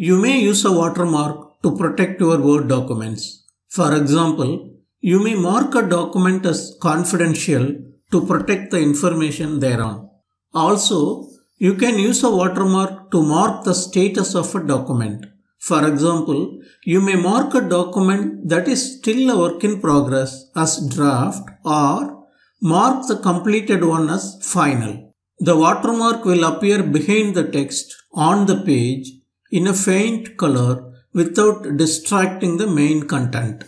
You may use a watermark to protect your Word documents. For example, you may mark a document as confidential to protect the information thereon. Also, you can use a watermark to mark the status of a document. For example, you may mark a document that is still a work in progress as draft or mark the completed one as final. The watermark will appear behind the text on the page in a faint color without distracting the main content.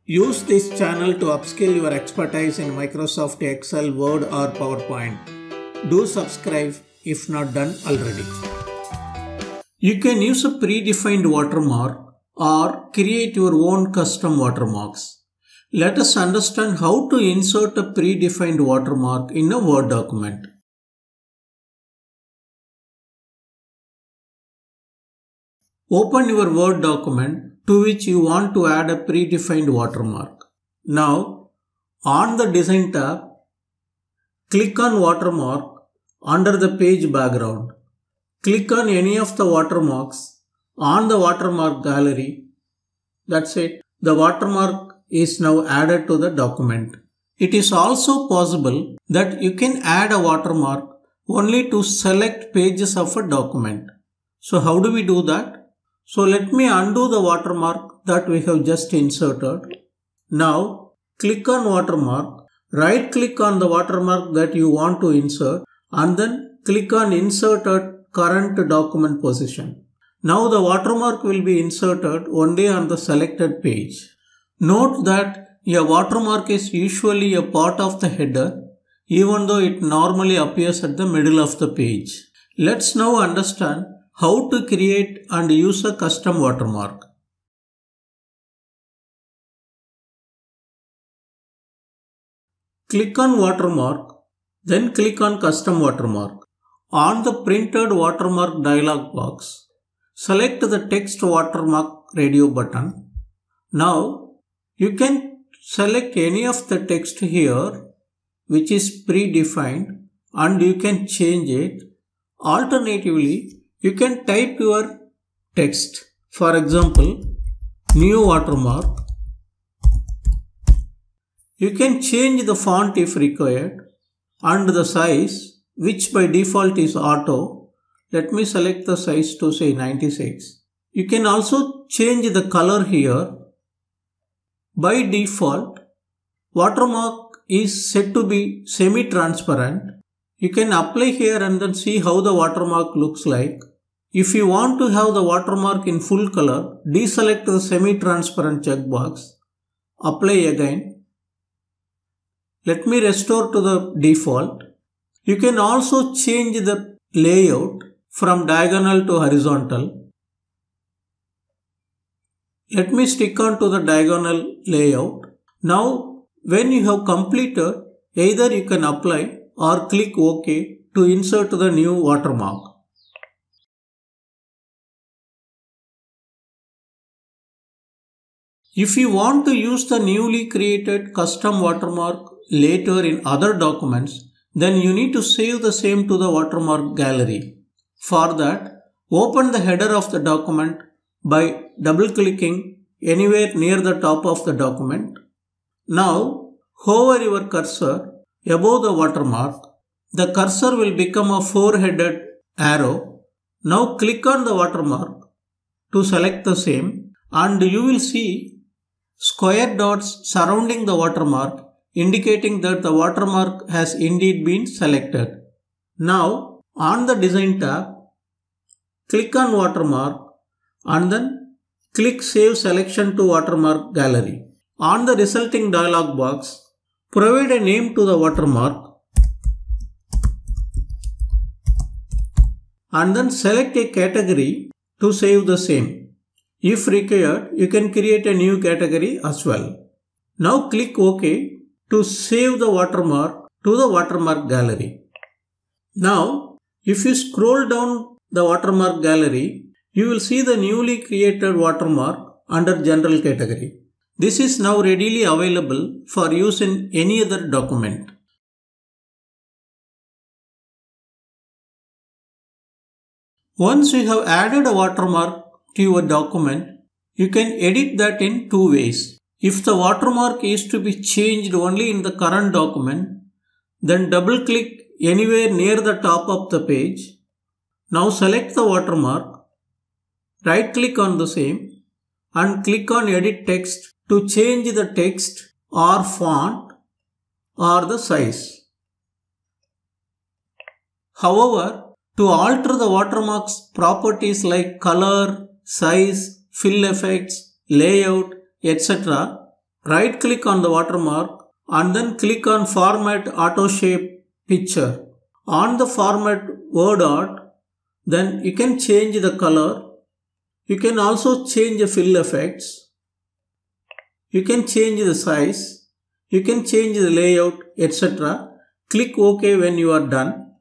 Use this channel to upskill your expertise in Microsoft Excel, Word or PowerPoint. Do subscribe if not done already. You can use a predefined watermark or create your own custom watermarks. Let us understand how to insert a predefined watermark in a Word document. Open your Word document to which you want to add a predefined watermark. Now, on the Design tab, click on Watermark under the page background. Click on any of the watermarks on the watermark gallery. That's it. The watermark is now added to the document. It is also possible that you can add a watermark only to select pages of a document. So how do we do that? So let me undo the watermark that we have just inserted. Now click on watermark, right click on the watermark that you want to insert and then click on Insert at Current Document Position. Now the watermark will be inserted only on the selected page. Note that a watermark is usually a part of the header even though it normally appears at the middle of the page. Let's now understand how to create and use a custom watermark. Click on Watermark, then click on Custom Watermark. On the Printed Watermark dialog box, select the Text Watermark radio button. Now, you can select any of the text here which is predefined and you can change it. Alternatively, you can type your text. For example, new watermark. You can change the font if required and the size, which by default is auto. Let me select the size to say 96. You can also change the color here. By default, watermark is set to be semi-transparent. You can apply here and then see how the watermark looks like. If you want to have the watermark in full color, deselect the semi-transparent checkbox. Apply again. Let me restore to the default. You can also change the layout from diagonal to horizontal. Let me stick on to the diagonal layout. Now, when you have completed, either you can apply or click OK to insert the new watermark. If you want to use the newly created custom watermark later in other documents, then you need to save the same to the watermark gallery. For that, open the header of the document by double-clicking anywhere near the top of the document. Now, hover your cursor above the watermark. The cursor will become a four-headed arrow. Now click on the watermark to select the same and you will see square dots surrounding the watermark indicating that the watermark has indeed been selected. Now on the Design tab, click on Watermark and then click Save Selection to Watermark Gallery. On the resulting dialog box, provide a name to the watermark and then select a category to save the same. If required, you can create a new category as well. Now click OK to save the watermark to the watermark gallery. Now, if you scroll down the watermark gallery, you will see the newly created watermark under General category. This is now readily available for use in any other document. Once you have added a watermark to your document, you can edit that in two ways. If the watermark is to be changed only in the current document, then double click anywhere near the top of the page. Now select the watermark, right click on the same and click on Edit Text to change the text or font or the size. However, to alter the watermark's properties like color, size, fill effects, layout, etc., right click on the watermark and then click on Format Auto Shape Picture. On the Format Word Art, then you can change the color. You can also change the fill effects. You can change the size. You can change the layout, etc. Click OK when you are done.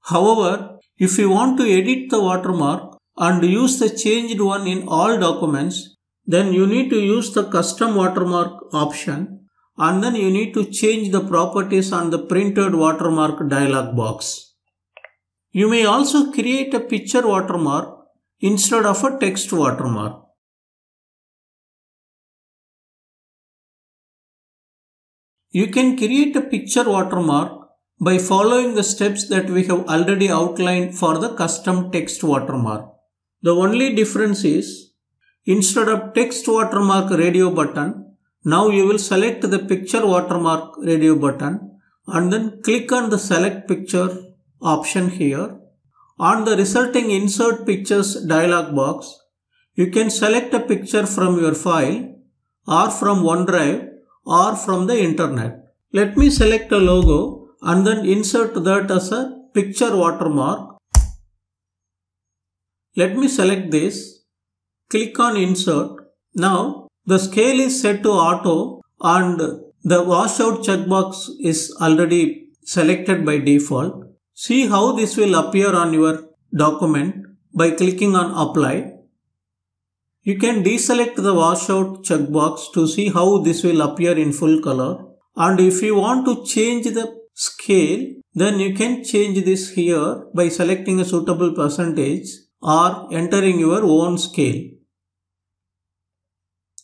However, if you want to edit the watermark and use the changed one in all documents, then you need to use the custom watermark option and then you need to change the properties on the printed watermark dialog box. You may also create a picture watermark instead of a text watermark. You can create a picture watermark by following the steps that we have already outlined for the custom text watermark. The only difference is, instead of text watermark radio button, now you will select the picture watermark radio button and then click on the select picture option here. On the resulting insert pictures dialog box, you can select a picture from your file or from OneDrive or from the internet. Let me select a logo and then insert that as a picture watermark. Let me select this. Click on insert. Now the scale is set to auto and the washout checkbox is already selected by default. See how this will appear on your document by clicking on apply. You can deselect the washout checkbox to see how this will appear in full color. And if you want to change the scale, then you can change this here by selecting a suitable percentage or entering your own scale.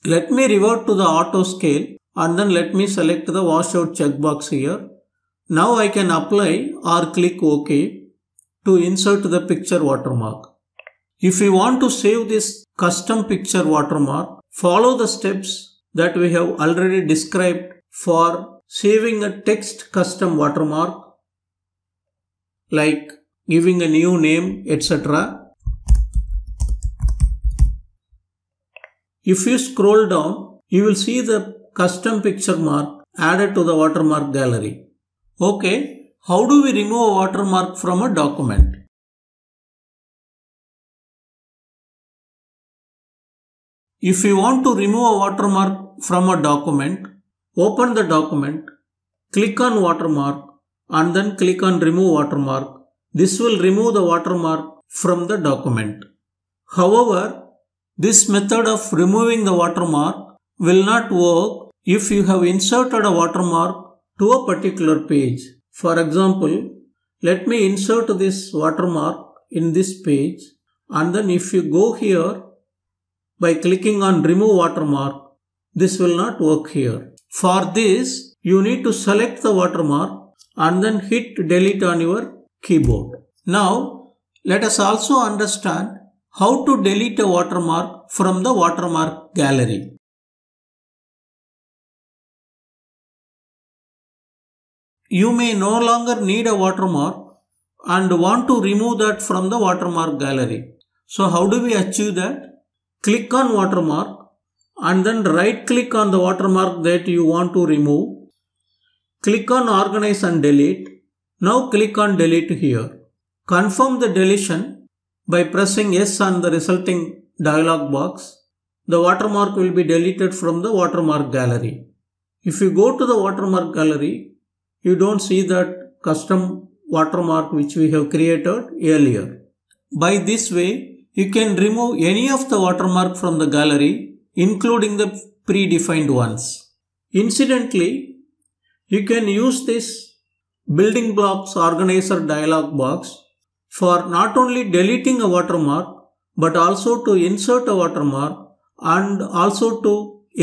Let me revert to the auto scale and then let me select the washout checkbox here. Now I can apply or click OK to insert the picture watermark. If you want to save this custom picture watermark, follow the steps that we have already described for saving a text custom watermark, like giving a new name, etc. If you scroll down, you will see the custom picture mark added to the watermark gallery. Okay, how do we remove a watermark from a document? If you want to remove a watermark from a document, open the document, click on watermark and then click on remove watermark. This will remove the watermark from the document. However, this method of removing the watermark will not work if you have inserted a watermark to a particular page. For example, let me insert this watermark in this page and then if you go here by clicking on remove watermark, this will not work here. For this, you need to select the watermark and then hit delete on your keyboard. Now, let us also understand how to delete a watermark from the watermark gallery. You may no longer need a watermark and want to remove that from the watermark gallery. So how do we achieve that? Click on watermark and then right click on the watermark that you want to remove. Click on organize and delete. Now click on delete here. Confirm the deletion by pressing yes on the resulting dialog box. The watermark will be deleted from the watermark gallery. If you go to the watermark gallery, you don't see that custom watermark which we have created earlier. By this way, you can remove any of the watermark from the gallery, including the predefined ones. Incidentally, you can use this building blocks organizer dialog box for not only deleting a watermark, but also to insert a watermark and also to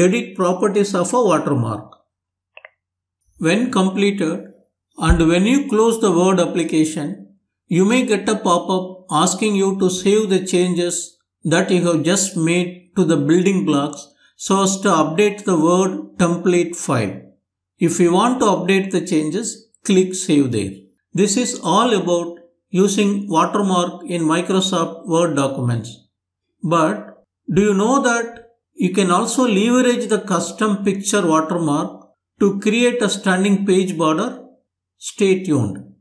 edit properties of a watermark. When completed and when you close the Word application, you may get a pop-up asking you to save the changes that you have just made to the building blocks so as to update the Word template file. If you want to update the changes, click Save there. This is all about using watermark in Microsoft Word documents. But do you know that you can also leverage the custom picture watermark to create a stunning page border? Stay tuned.